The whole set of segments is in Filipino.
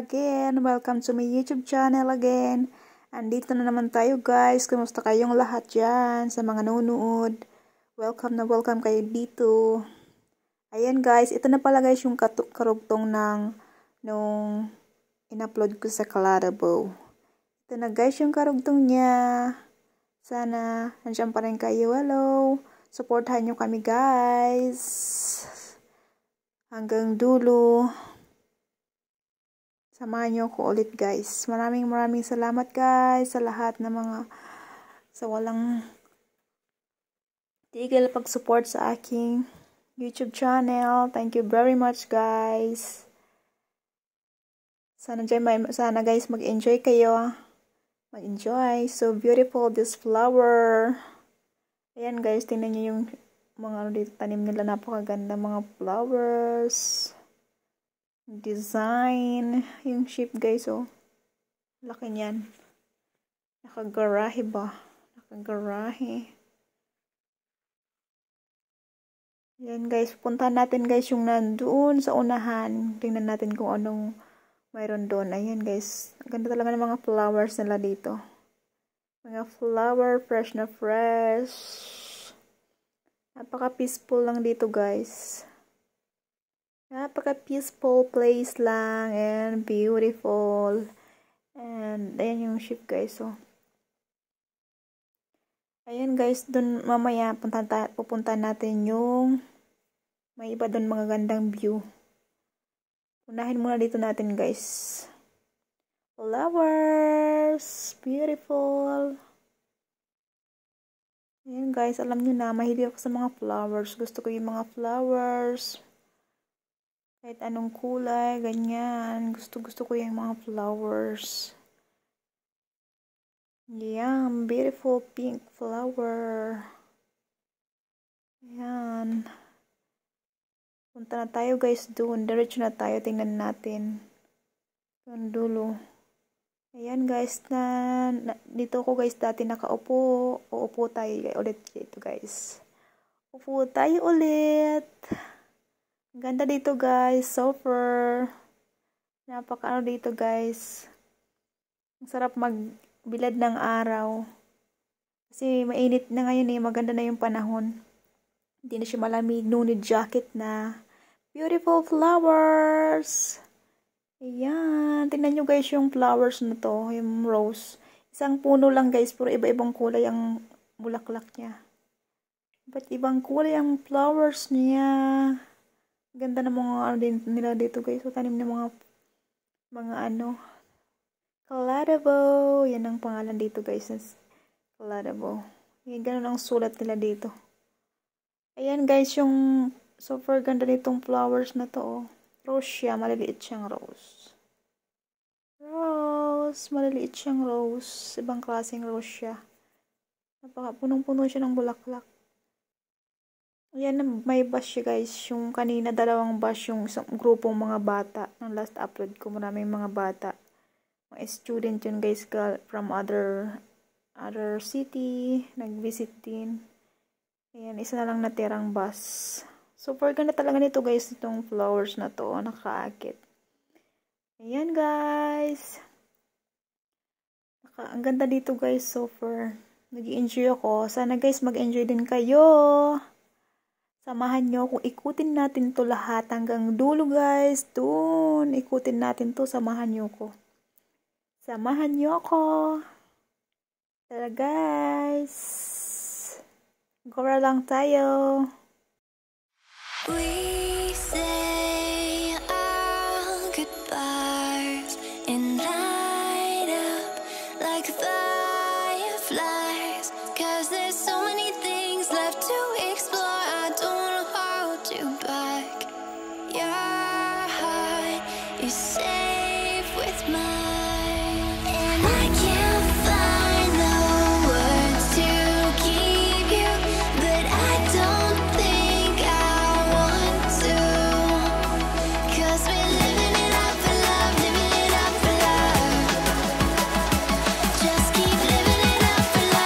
again. Welcome to my YouTube channel again. Andito na naman tayo guys. Kumusta kayong lahat dyan sa mga nanonood? Welcome na welcome kayo dito. Ayan guys, ito na pala guys yung karugtong ng nung in-upload ko sa Collabo. Ito na guys yung karugtong niya. Sana nandiyan pa rin kayo. Hello. Supportahan nyo kami guys. Hanggang dulo. Samahan nyo ko ulit guys. Maraming salamat guys sa lahat ng mga sa walang tigil pag-support sa aking YouTube channel. Thank you very much guys. Sana guys mag-enjoy kayo. Mag-enjoy. So beautiful this flower. Ayan guys, tingnan nyo yung mga dito tanim nila, napakaganda mga flowers. Design. Yung shape guys, oh. Laki niyan. Nakagarahe ba? Nakagarahe. Ayan guys, puntahan natin guys yung nandoon sa unahan. Tingnan natin kung anong mayroon doon. Ayan guys, ganda talaga ng mga flowers nila dito. Mga flower, fresh na fresh. Napaka-peaceful lang dito guys. Napaka-peaceful place lang and beautiful. And ayan yung ship guys, oh. Ayan guys, dun mamaya pupunta natin yung may iba dun mga gandang view. Unahin muna dito natin guys. Flowers, beautiful. Ayan guys, alam nyo na, mahilig ako sa mga flowers. Gusto ko yung mga flowers. Kahit anong kulay, ganyan. Gusto ko yung mga flowers. Ayan, beautiful pink flower. Ayan. Punta na tayo guys doon. Diretso na tayo, tingnan natin. Doon dulo. Ayan guys, dito ko guys dati nakaupo. Uupo tayo ulit dito guys. Upo tayo ulit. Ganda dito guys, super. Napaka dito guys. Ang sarap magbilad ng araw. Kasi mainit na ngayon eh, maganda na yung panahon. Hindi na siya malamig, no need jacket na. Beautiful flowers. Ayan, tingnan nyo guys yung flowers na to, yung rose. Isang puno lang guys, pero iba-ibang kulay ang bulaklak niya. Ba't ibang kulay ang flowers niya? Ganda ng mga ano din nila dito guys. So, tanim ng mga ano. Collabo. Yan ang pangalan dito guys. Collabo. Yan, ganun ang sulat nila dito. Ayan guys, yung super ganda nitong flowers na to. Oh. Rose siya. Maliliit siyang rose. Rose. Maliliit siyang rose. Ibang klaseng rose siya. Punong-puno siya ng bulaklak. Ayan, may bus siya guys. Yung kanina, dalawang bus yung isang grupong mga bata. Nung last upload ko, maraming mga bata. Mga student yun guys, from other city. Nag-visit din. Ayan, isa na lang natirang bus. Super ganda talaga nito guys, itong flowers na to. Nakaakit. Ayan guys. Ang ganda dito guys, super. Nag-enjoy ako. Sana guys, mag-enjoy din kayo. Samahan nyo kung ikutin natin to lahat hanggang dulo guys. Doon, ikutin natin to. Samahan nyo ko. Samahan nyo ako. Tara guys. Gora lang tayo. We say our goodbyes and light up like fireflies. 'Cause there's so many things left to explore. I don't wanna hold you back. Your heart is safe with mine, and I can't find the words to keep you, but I don't think I want to. 'Cause we're living it up for love, living it up for love. Just keep living it up for love.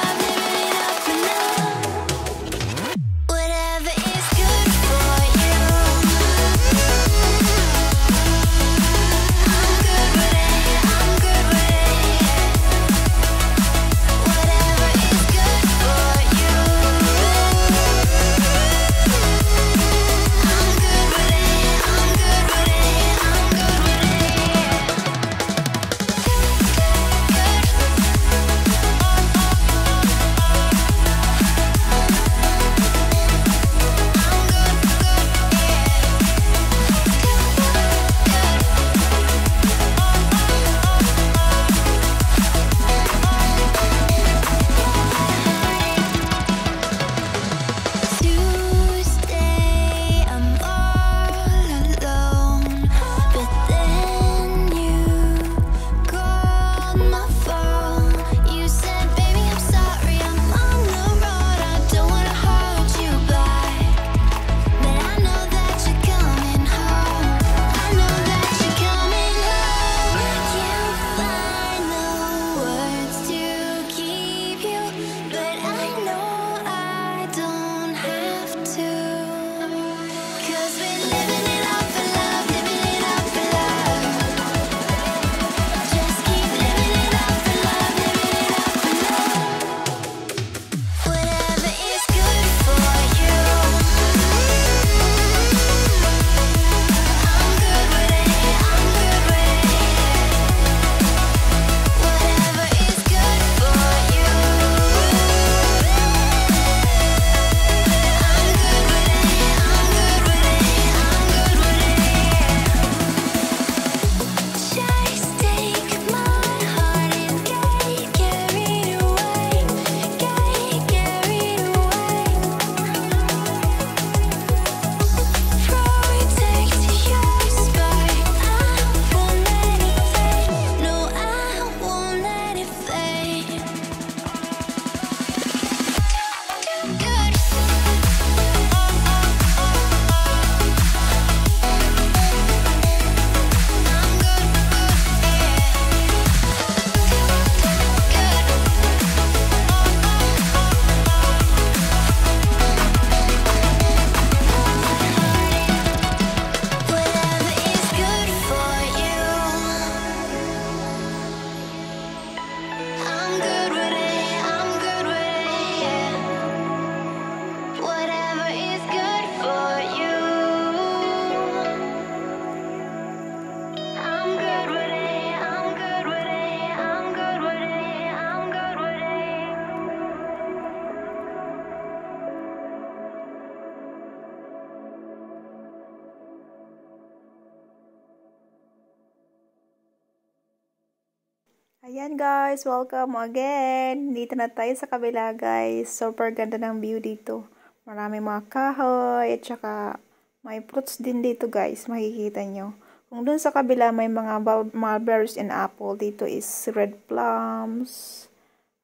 Ayan guys, welcome again. Dito na tayo sa kabila guys. Super ganda ng view dito. Marami mga kahoy at saka may fruits din dito guys. Makikita nyo. Kung dun sa kabila may mga mulberries and apple. Dito is red plums.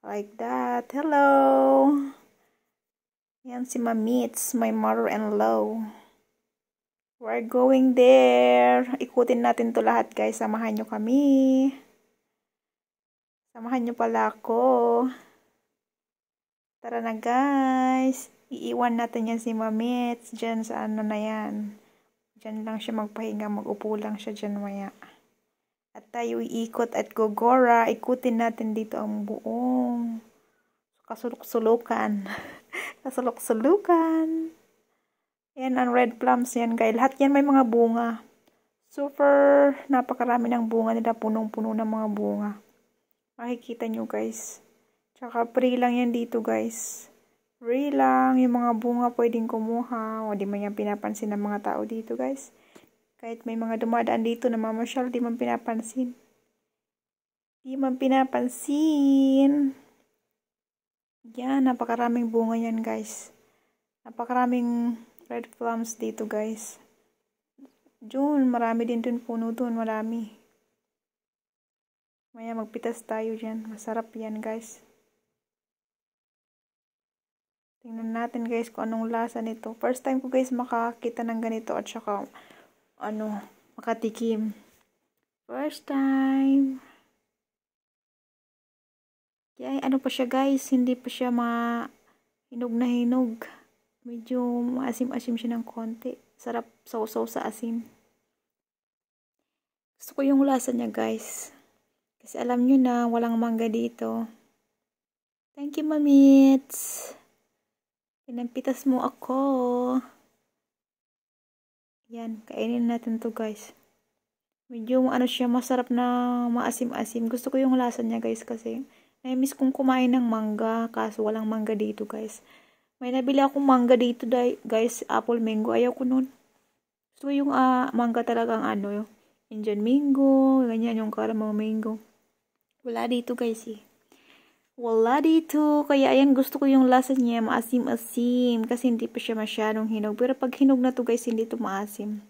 Like that. Hello! Yan si Mamits, my mother-in-law. We're going there. Ikutin natin to lahat guys. Samahan nyo kami. Samahan nyo pala ako. Tara na guys. Iiwan natin yan si Mamits. Diyan sa ano na yan. Diyan lang siya magpahinga. Mag-upo lang siya dyan maya. At tayo iikot at gogora. Ikutin natin dito ang buong kasuluk-sulukan. Kasuluk-sulukan. Yan ang red plums yan guys. Lahat yan may mga bunga. Super napakarami ng bunga nila. Punong-puno ng mga bunga. Makikita nyo guys. Tsaka free lang yan dito guys. Free lang. Yung mga bunga pwedeng kumuha. O di man yan pinapansin ng mga tao dito guys. Kahit may mga dumadaan dito na mamasyal, di man pinapansin. Di man pinapansin. Yan. Napakaraming bunga yan guys. Napakaraming red plums dito guys. June. Marami din dun puno dun. Marami. Maya magpitas tayo dyan. Masarap yan guys. Tingnan natin guys kung anong lasa nito. First time ko guys makakita ng ganito at saka makatikim. First time. Kaya ano pa siya guys. Hindi pa siya hinog na hinog. Medyo maasim-asim siya ng konti. Sarap sausaw sa asin. Gusto ko yung lasa niya guys. Kasi alam nyo na, walang mangga dito. Thank you, Mamits. Pinampitas mo ako. Yan, kainin natin to guys. Medyo siya, masarap na maasim-asim. Gusto ko yung lasa niya guys kasi na-miss kong kumain ng mangga. Kaso walang mangga dito guys. May nabili akong mangga dito guys. Apple mango. Ayaw ko nun. Gusto ko yung mangga talagang Indian mango. Ganyan yung caramel mango. Wala dito guys eh. Wala dito. Kaya ayan gusto ko yung lasa niya. Maasim-asim. Kasi hindi pa siya masyadong hinog. Pero pag hinog na to guys, hindi to maasim.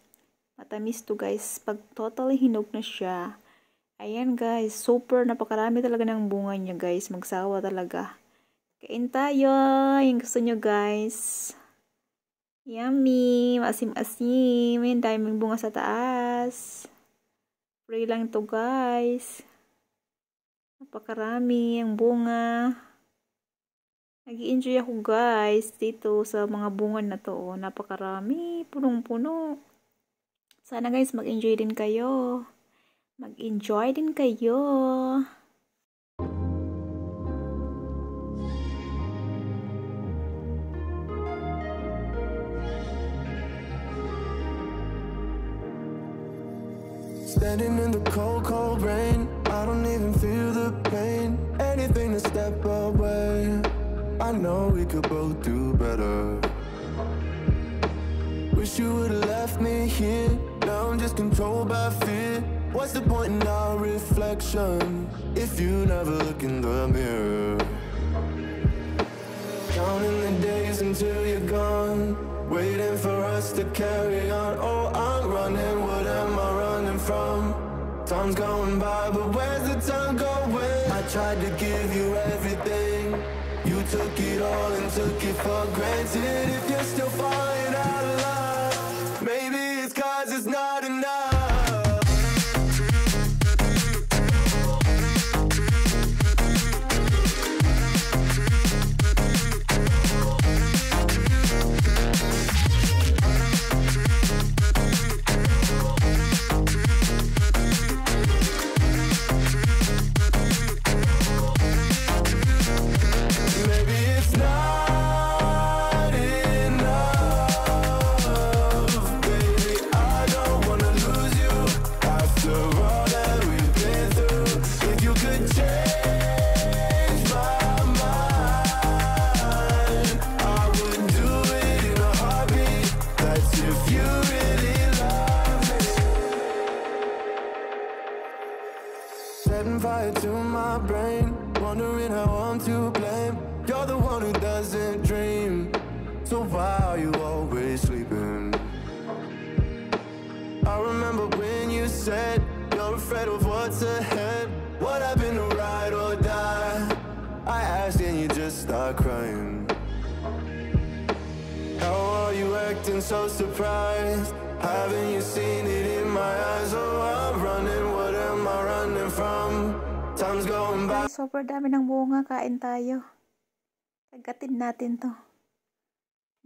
Matamis to guys. Pag totally hinog na siya. Ayan guys. Super. Napakarami talaga ng bunga niya guys. Magsawa talaga. Kain tayo. Yung gusto nyo guys. Yummy. Maasim-asim. Ayan daming bunga sa taas. Free lang to guys. Napakarami ang bunga. Nag-i-enjoy ako guys dito sa mga bunga na to. Oh. Napakarami. Punong-puno. Sana guys mag-enjoy din kayo. Mag-enjoy din kayo. Standing in the cold, cold rain, I don't even feel the pain. Anything to step away. I know we could both do better. Wish you would've left me here. Now I'm just controlled by fear. What's the point in our reflection if you never look in the mirror? Counting the days until you're gone, waiting for us to carry on. Oh, I'm running, what am I running from? Time's going by, but where's the time going? I tried to give you everything. You took it all and took it for granted. If you're still falling out of love, maybe it's 'cause it's not enough. how I'm to blame. You're the one who doesn't dream. So why are you always sleeping? I remember when you said you're afraid of what's ahead. What happened to ride or die? I asked and you just start crying. How are you acting so surprised? Haven't you seen it in my eyes? Oh, I'm running, what am I running from? Time's going by. Super dami ng bunga, kain tayo. Kagatin natin to.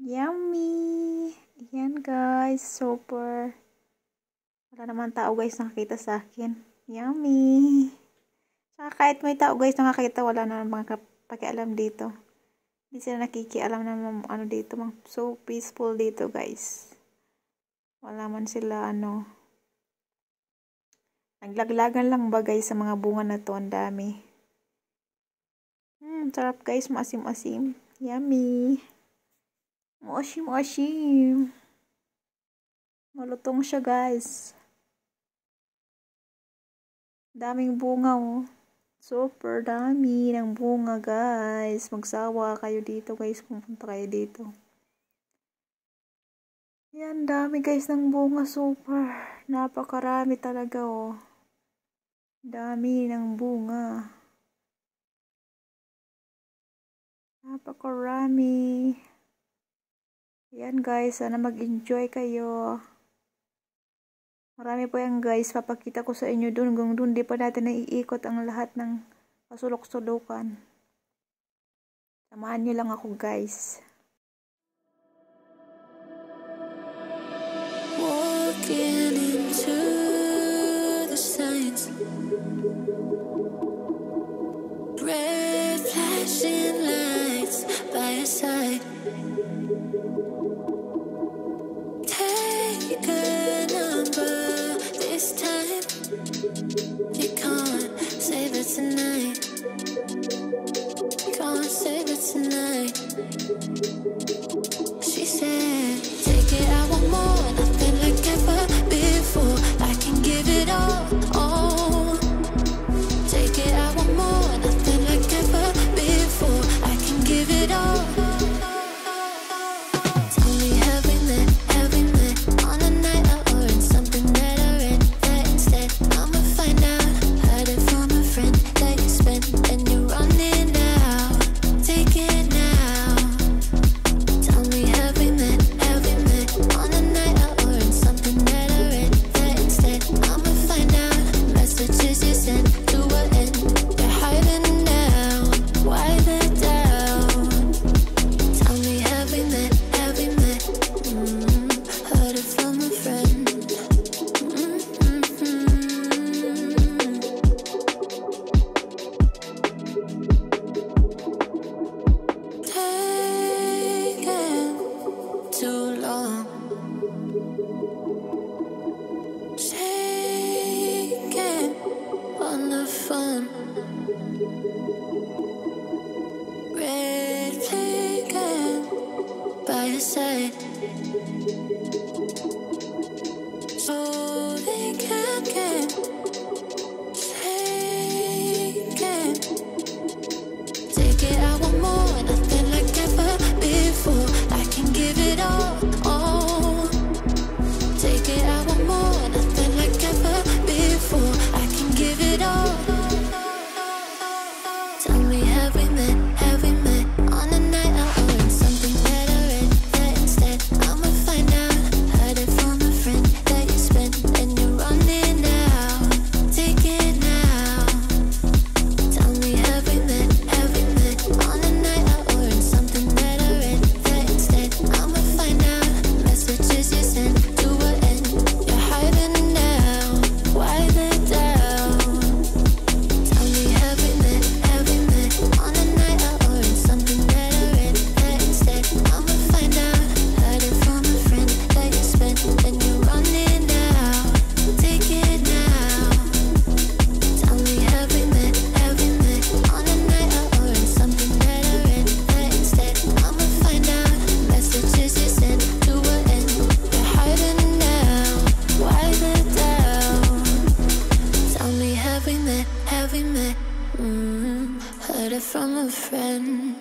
Yummy! Yan guys, super. Wala naman tao guys nakakita sa akin. Yummy! Saka kahit may tao guys nakakita, wala na mga pakialam dito. Hindi sila nakikialam na ano dito. So peaceful dito guys. Wala man sila naglaglagan lang ba guys sa mga bunga na to. Ang dami. Sarap guys. Maasim-asim. Yummy. Maasim-asim. Malutong siya guys. Daming bunga oh. Super dami ng bunga guys. Magsawa kayo dito guys. Pumunta kayo dito. Yan, dami guys ng bunga. Super. Napakarami talaga oh. Dami ng bunga. Napakarami. Yan guys. Sana mag-enjoy kayo. Marami po yan guys, papakita ko sa inyo dun, hanggang dun, di pa natin naiikot ang lahat ng pasulok-sulukan. Samahan nyo lang ako guys. Walking into the signs, red flashing lights by your side. Take a number. This time, you can't save it tonight. Can't save it tonight. She said, take it, I want more. Nothing like ever before. I can give it all. Take it, I want more. Nothing like ever before. I can give it all. Tell me, have we met on a night out or in something that I read? I'ma find out. Heard it from a friend that you spent and you're running out. Take it now. Tell me, have we met on a night out or in something that I read? That instead I'ma find out. Messages you sent to an end. You're hiding now. Why the doubt? Tell me, have we met? Heard it from a friend. Too long, shaking on the phone, red flickering by your side. So they can't get shaken. Take it, I want more. Nothing like ever before. I can give it all. Take it, I want more. Nothing like ever before. I can give it all. Tell me, have we met on a night out or in something that I read? That instead I'ma I'm a friend.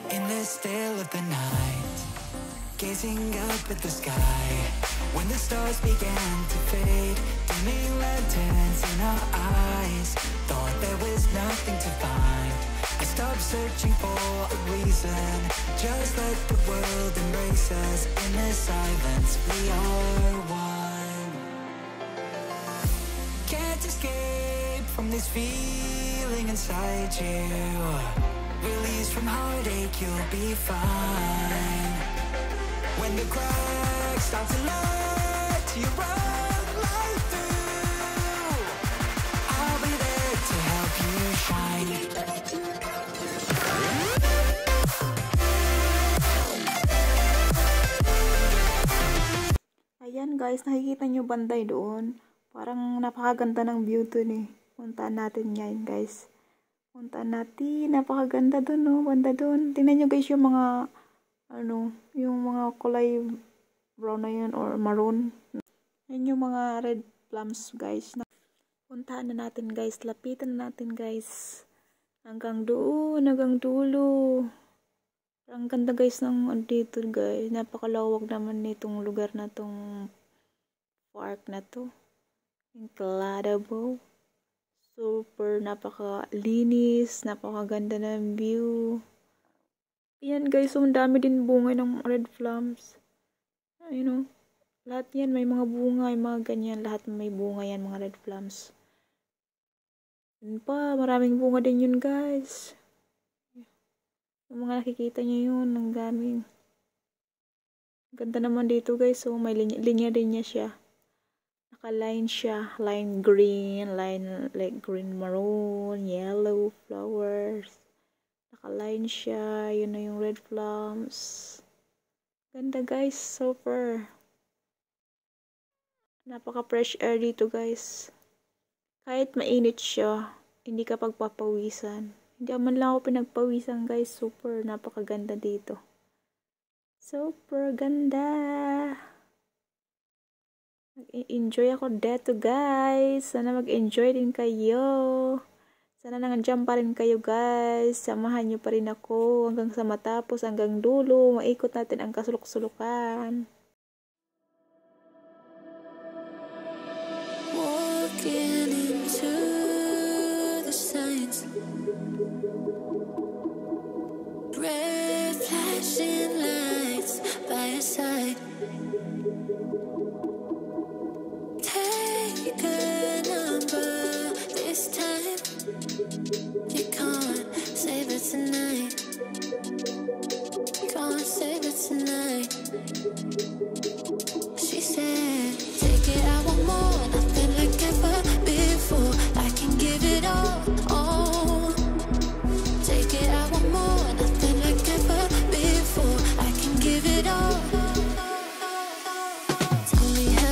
In the still of the night, gazing up at the sky, when the stars began to fade, dimming lanterns in our eyes, thought there was nothing to find. I stopped searching for a reason, just let the world embrace us. In the silence, we are one. Can't escape from this feeling inside you. Release from heartache, you'll be fine. When the cracks start to let you run right through, I'll be there to help you shine. Ayan guys, nakikita nyo banday doon. Parang napakaganda ng view dun eh. Puntaan natin ngayon guys. Puntaan natin. Napakaganda dun no. Banda dun. Tingnan nyo guys yung mga yung mga kulay brown na yun or maroon. Yan yung mga red plums guys. Puntaan na natin guys. Lapitan na natin guys. Hanggang doon. Hanggang dulo. Ang ganda guys ng dito guys. Napakalawag naman nitong lugar na tong park na to. Incredible. Super napakalinis. Napakaganda ng view. Ayan guys. So, ang dami din bunga ng red plums. You know. Lahat yan may mga bunga. May mga ganyan. Lahat may bunga yan mga red plums. Yun pa. Maraming bunga din yun guys. Yung mga nakikita nyo yun, ang daming. Ganda naman dito guys, so may linya din niya siya. Naka-line siya, line green, line like green maroon, yellow flowers. Naka-line siya, yun na yung red plums. Ganda guys, super. Napaka-fresh air dito guys. Kahit mainit siya, hindi ka pagpapawisan. Hindi man lang ako pinagpawisan guys. Super. Napakaganda dito. Super ganda. Mag-enjoy ako dito guys. Sana mag-enjoy din kayo. Sana nandiyan pa rin kayo guys. Samahan nyo pa rin ako hanggang sa matapos, hanggang dulo. Maikot natin ang kasulok-sulukan. Walking into the signs. Red flashing lights by your side. Take a number this time. You can't save it tonight. Can't save it tonight. She said, take it, I want more. Nothing like ever before. I can give it all. Take it, I want more. Nothing like ever before. I can give it all. Tell me how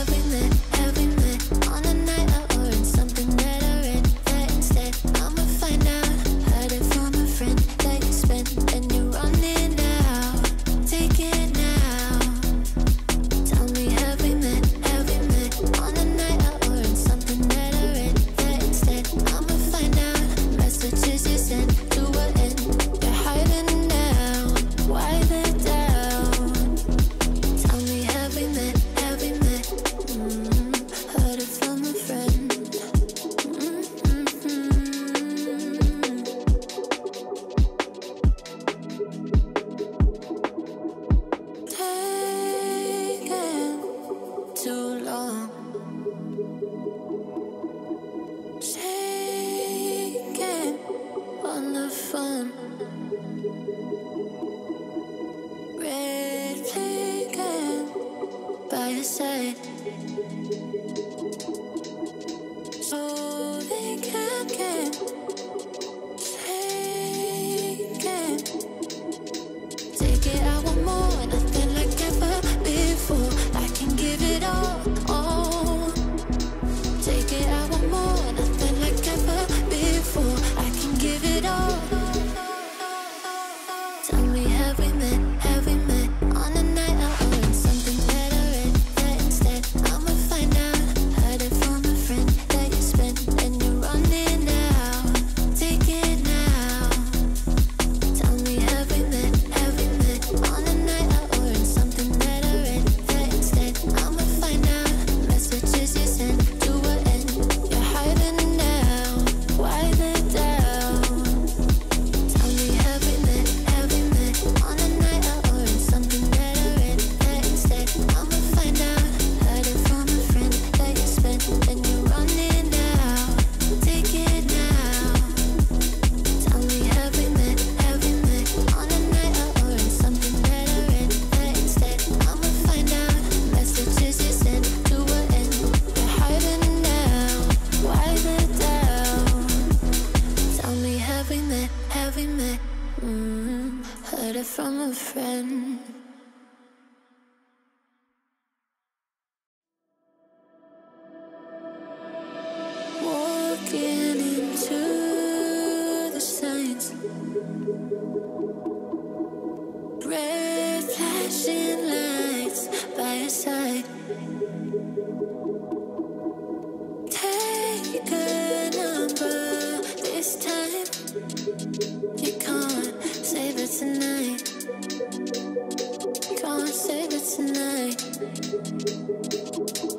Take a number this time. You can't save it tonight. Can't save it tonight.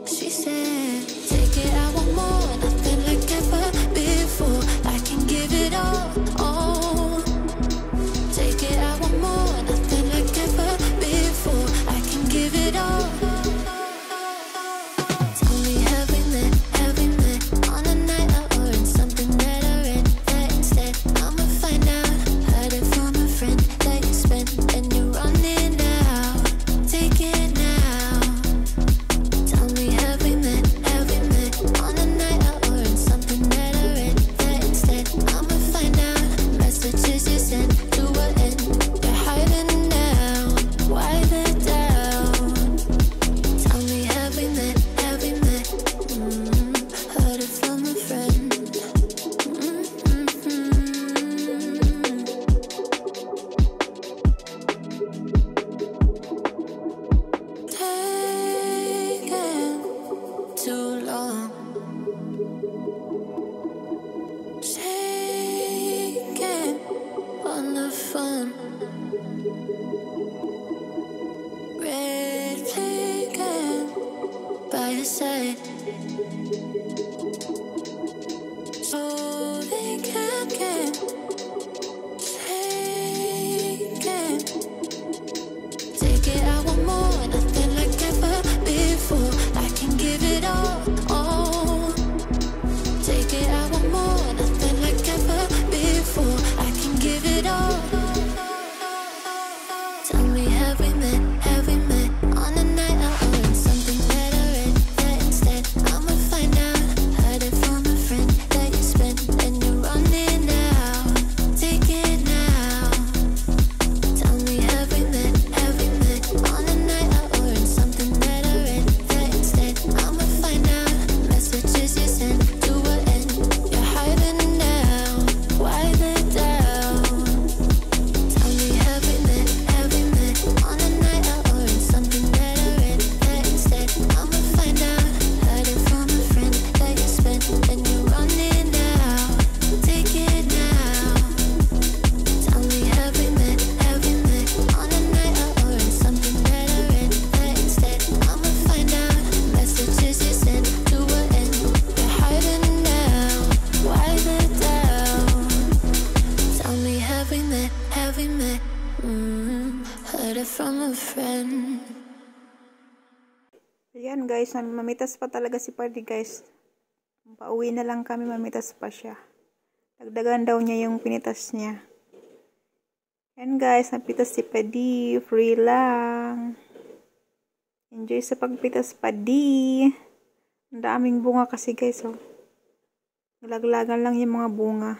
She said, take it, I want more, nothing like ever before. I can give it all. Take it, I want more, nothing like ever before. I can give it all. Tell me, have we met on a night out or in something that I read? That instead, I'ma find out. Heard it from a friend that you spent and you're running out. Take it now. Tell me, have we met on a night out or in something that I read? That instead, I'ma find out. Messages you sent to an end. You're hiding now. Why the doubt? Tell me, have we met? Heard it from a friend. Taking too long. Shaking on the phone. Red flagging by your side. So they can't get taken. Take it, I want more, nothing like ever before. I can give it all. Take it, I want more, nothing like ever before. I can give it all. Tell me, have we met on a night out or in something that I read? That instead, I'ma find out. Heard it from a friend that you spent and you're running out. Take it now. Tell me, have we met on a night out or in something that I read? That instead, I'ma find out. Messages you sent to an end. You're hiding now. Why the doubt? Tell me, have we met on a night out or in something that I read? That instead, I'ma find out. Heard it from a friend that you spent and you're running out. Take it now. Tell me, have we met on a night out or in something that I read? That instead, I'ma find out. Messages you sent to an end. You're hiding now. Why the doubt? Tell me, have we met? Heard it from a friend. Ayan guys, mamitas pa talaga si Paddy guys. Pauwi na lang kami, mamitas pa siya. Dagdagan daw niya yung pinitas niya. Ayan guys, napitas si Paddy. Free lang. Enjoy sa pagpitas, Paddy. Ang daming bunga kasi guys, oh. Nilaglagan lang yung mga bunga.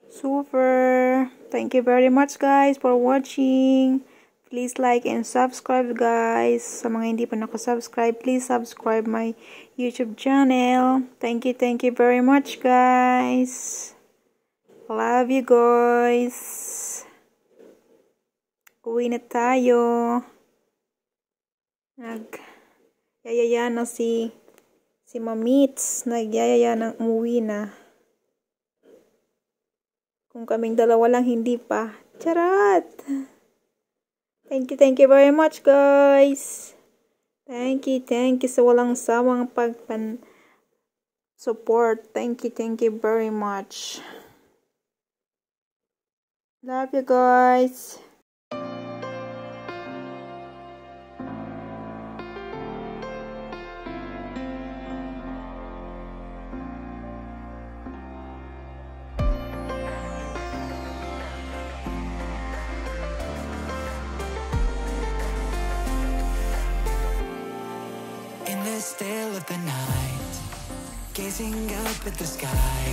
Super. Thank you very much guys for watching. Please like and subscribe guys. Sa mga hindi pa nakasubscribe, please subscribe my YouTube channel. Thank you very much guys. Love you guys. Uwi na tayo. Nagyayaya na si Mamits. Nagyayaya ng umuwi na. Kung kaming dalawa lang, hindi pa. Charat! Thank you very much guys. Thank you sa walang sawang support. Thank you very much. Love you guys. Still of the night, gazing up at the sky,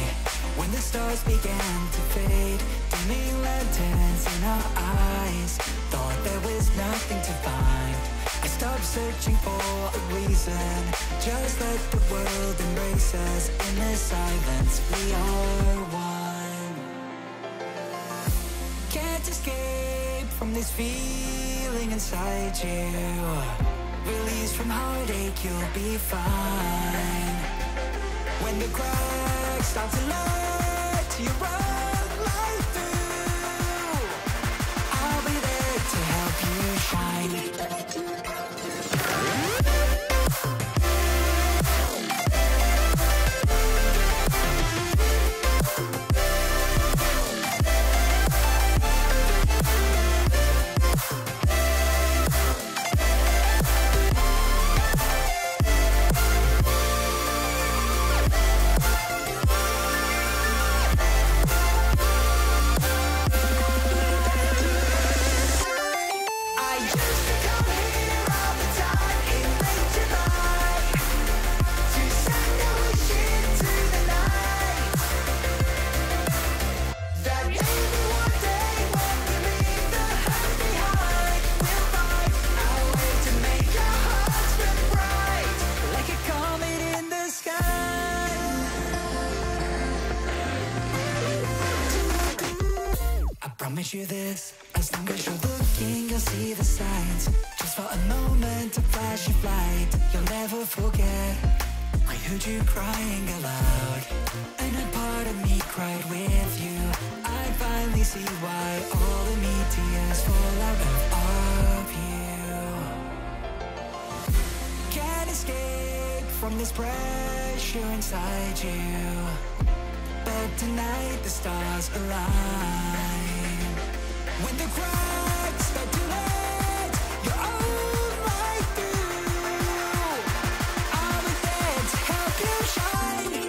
when the stars began to fade, dimming lanterns in our eyes, thought there was nothing to find. I stopped searching for a reason, just let the world embrace us. In the silence we are one. Can't escape from this feeling inside you, released from heart heartache, you'll be fine. When the cracks start to let you run right through, I'll be there to help you shine. Promise you this, as long as you're looking, you'll see the signs. Just for a moment, a flash of light, you'll never forget. I heard you crying aloud, and a part of me cried with you. I finally see why all the meteors fall out of you. Can't escape from this pressure inside you, but tonight the stars align. When the cracks start to let your own light through, I'll be there to help you shine.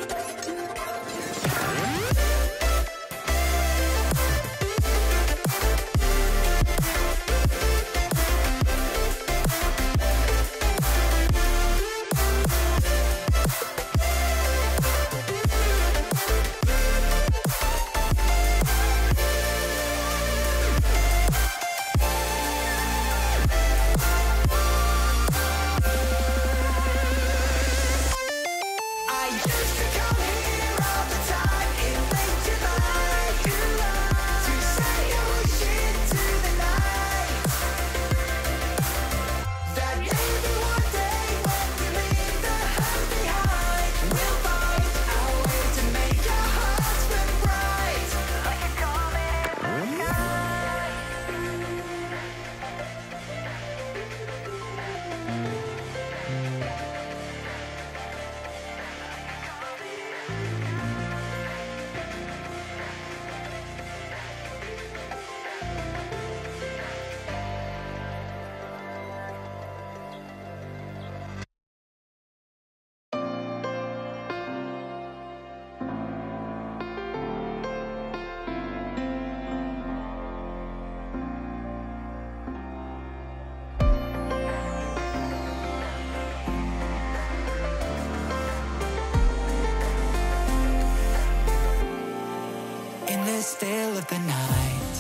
Still of the night,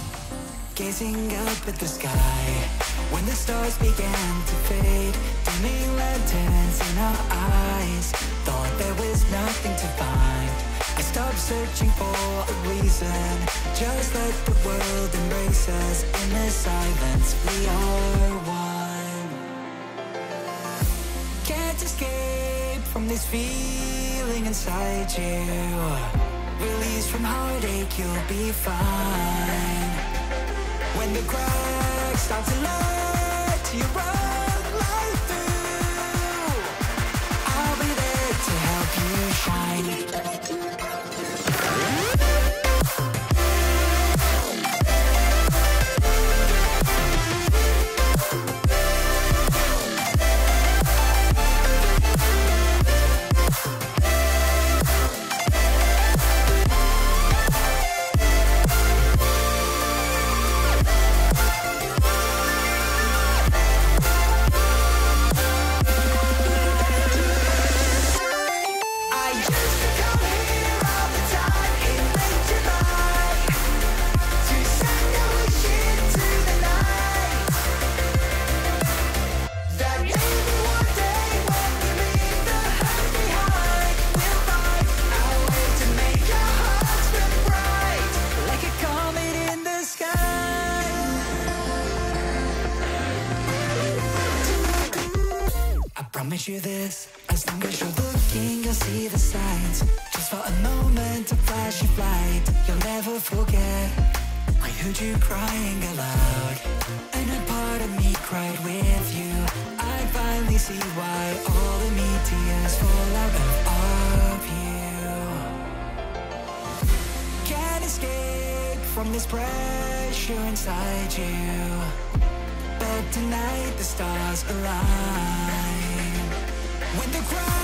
gazing up at the sky, when the stars began to fade, dimming lanterns in our eyes, thought there was nothing to find. I stopped searching for a reason, just let the world embrace us. In the silence we are one. Can't escape from this feeling inside you. Released from heartache, you'll be fine. When the cracks start to let you run right through, I'll be there to help you shine. Promise you this, as long as you're looking, you'll see the signs. Just for a moment, a flash of light, you'll never forget. I heard you crying aloud, and a part of me cried with you. I finally see why all the meteors fall out of you. Can't escape from this pressure inside you, but tonight the stars align. When the crowd